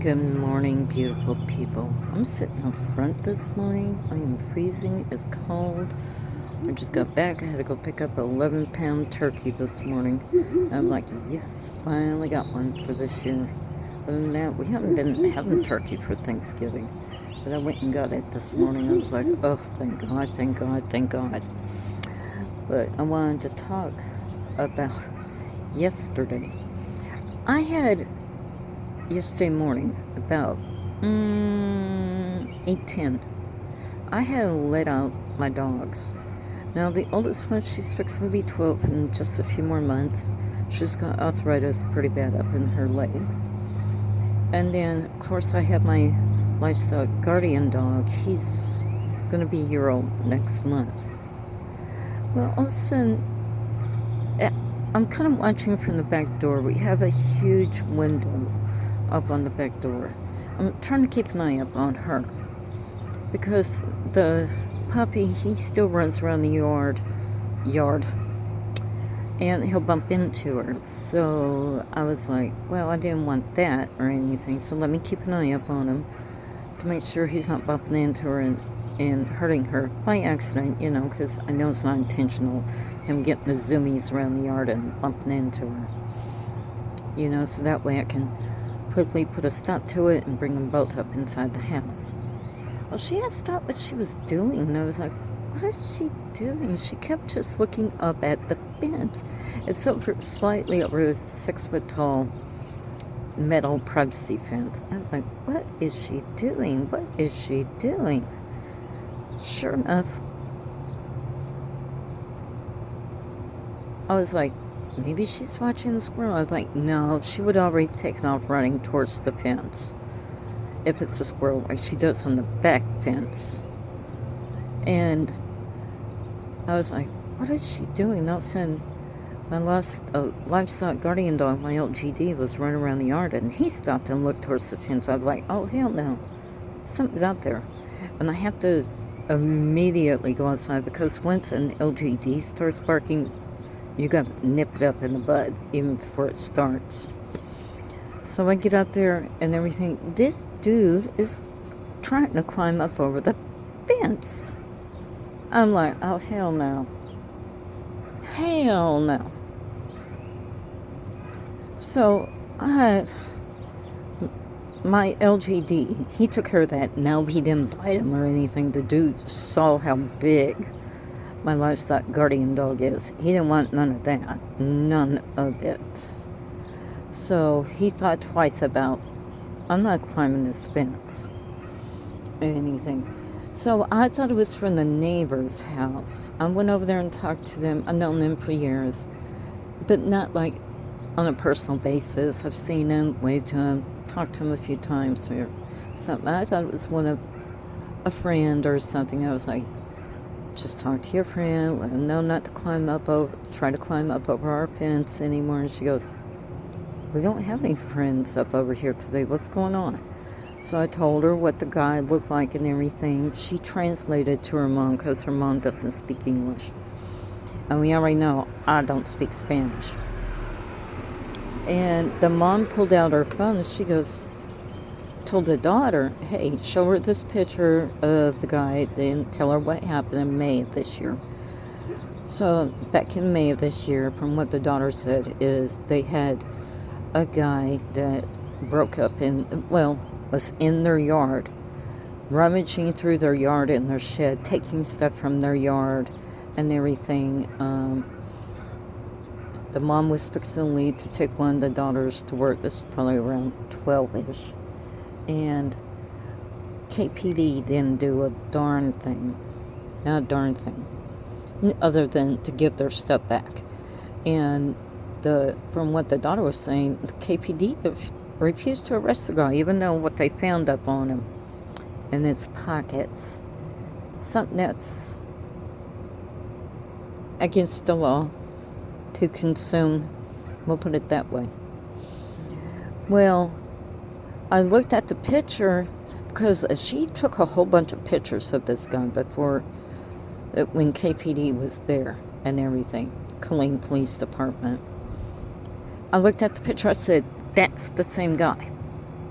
Good morning, beautiful people. I'm sitting up front this morning. I am freezing. It's cold. I just got back. I had to go pick up an 11-pound turkey this morning. I'm like, yes, finally got one for this year. Other than that, we haven't been having turkey for Thanksgiving. But I went and got it this morning. I was like, oh, thank God, thank God, thank God. But I wanted to talk about yesterday. I had yesterday morning about 8:10. I had let out my dogs. Now the oldest one, she's fixing to be 12 in just a few more months. She's got arthritis pretty bad up in her legs. And then of course I have my livestock guardian dog. He's gonna be a year old next month. Well, all of a sudden I'm kind of watching from the back door. We have a huge window up on the back door. I'm trying to keep an eye up on her because the puppy, he still runs around the yard and he'll bump into her. So I was like, well, I didn't want that or anything, so let me keep an eye up on him to make sure he's not bumping into her and hurting her by accident, because I know it's not intentional, him getting the zoomies around the yard and bumping into her, so that way I can quickly put a stop to it and bring them both up inside the house. Well, she had stopped what she was doing, and I was like, what is she doing? She kept just looking up at the fence. It's slightly over a 6-foot-tall metal privacy fence. I was like, what is she doing? What is she doing? Sure enough, I was like, maybe she's watching the squirrel. I was like, no, she would already taken off running towards the fence if it's a squirrel, like she does on the back fence. And I was like, what is she doing? All of a sudden, my livestock guardian dog, my LGD, was running around the yard, and he stopped and looked towards the fence. I was like, oh, hell no. Something's out there. And I have to immediately go outside, because once an LGD starts barking, you got to nip it up in the bud, even before it starts. So I get out there and everything. This dude is trying to climb up over the fence. I'm like, oh, hell no. Hell no. So my LGD, he took care of that. No, he didn't bite him or anything. The dude saw how big my livestock guardian dog is. He didn't want none of that. None of it. So he thought twice about, I'm not climbing this fence or anything. So I thought it was from the neighbor's house. I went over there and talked to them. I've known them for years, but not like on a personal basis. I've seen them, waved to them, talked to them a few times or something. I thought it was one of a friend or something. I was like, just talk to your friend, let them know not to try to climb up over our fence anymore. And she goes, we don't have any friends up over here today. What's going on? So I told her what the guy looked like and everything. She translated to her mom, because her mom doesn't speak English. And we already know I don't speak Spanish. And the mom pulled out her phone and she told the daughter, hey, show her this picture of the guy, then tell her what happened in May of this year. So back in May of this year, from what the daughter said, is they had a guy that broke up was in their yard, rummaging through their yard and their shed, taking stuff from their yard and everything. The mom was fixing to leave to take one of the daughters to work. This is probably around 12-ish. And KPD didn't do a darn thing. Not a darn thing. Other than to give their stuff back. And from what the daughter was saying, the KPD refused to arrest the guy, even though what they found up on him in his pockets, something that's against the law to consume, we'll put it that way. Well, I looked at the picture because she took a whole bunch of pictures of this guy before, when KPD was there and everything, Killeen Police Department. I looked at the picture, I said, that's the same guy.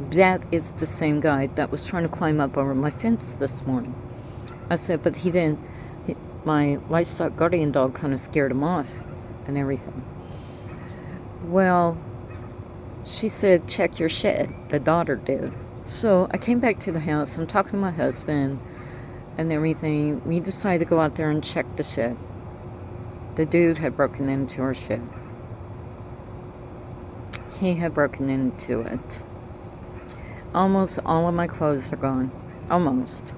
That is the same guy that was trying to climb up over my fence this morning. I said, but he didn't. My livestock guardian dog kind of scared him off and everything. Well, she said, check your shed. The daughter did. So I came back to the house. I'm talking to my husband and everything. We decided to go out there and check the shed. The dude had broken into our shed. He had broken into it. Almost all of my clothes are gone. Almost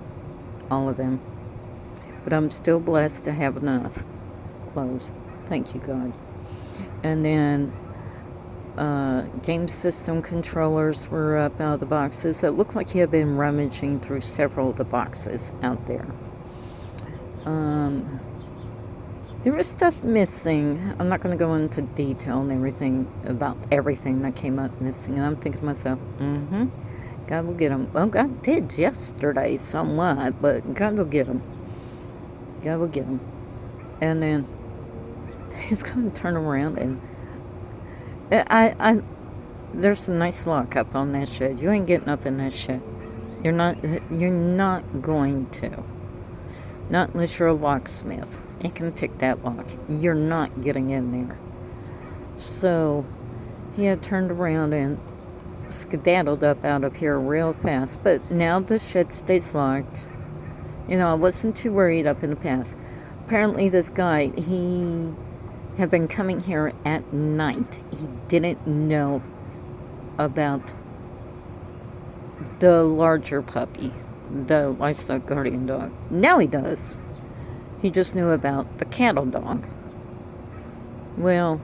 all of them. But I'm still blessed to have enough clothes. Thank you, God. And then game system controllers were up out of the boxes. It looked like he had been rummaging through several of the boxes out there. There was stuff missing. I'm not going to go into detail and everything about everything that came up missing. And I'm thinking to myself, God will get them. Well, God did yesterday somewhat, but God will get them. God will get them. And then he's going to turn around and there's a nice lock up on that shed. You ain't getting up in that shed. You're not going to. Not unless you're a locksmith and can pick that lock. You're not getting in there. So he had turned around and skedaddled up out of here real fast. But now the shed stays locked. I wasn't too worried up in the past. Apparently this guy, he had been coming here at night. He didn't know about the larger puppy, the livestock guardian dog. Now he does. He just knew about the cattle dog. Well,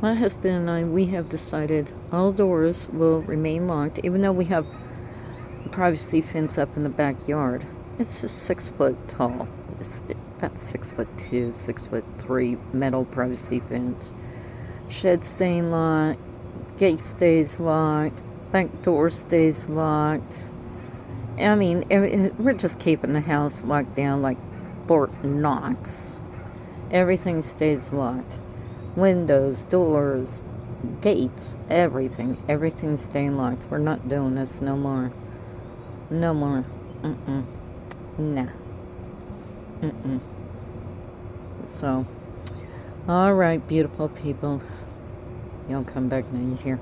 my husband and I, we have decided all doors will remain locked, even though we have a privacy fence up in the backyard. It's just 6 foot tall. It's about 6'2", 6'3" metal privacy fence. Shed staying locked. Gate stays locked. Back door stays locked. I mean, we're just keeping the house locked down like Fort Knox. Everything stays locked. Windows, doors, gates, everything. Everything's staying locked. We're not doing this no more. No more. Nah. So, alright, beautiful people. Y'all come back now, you hear?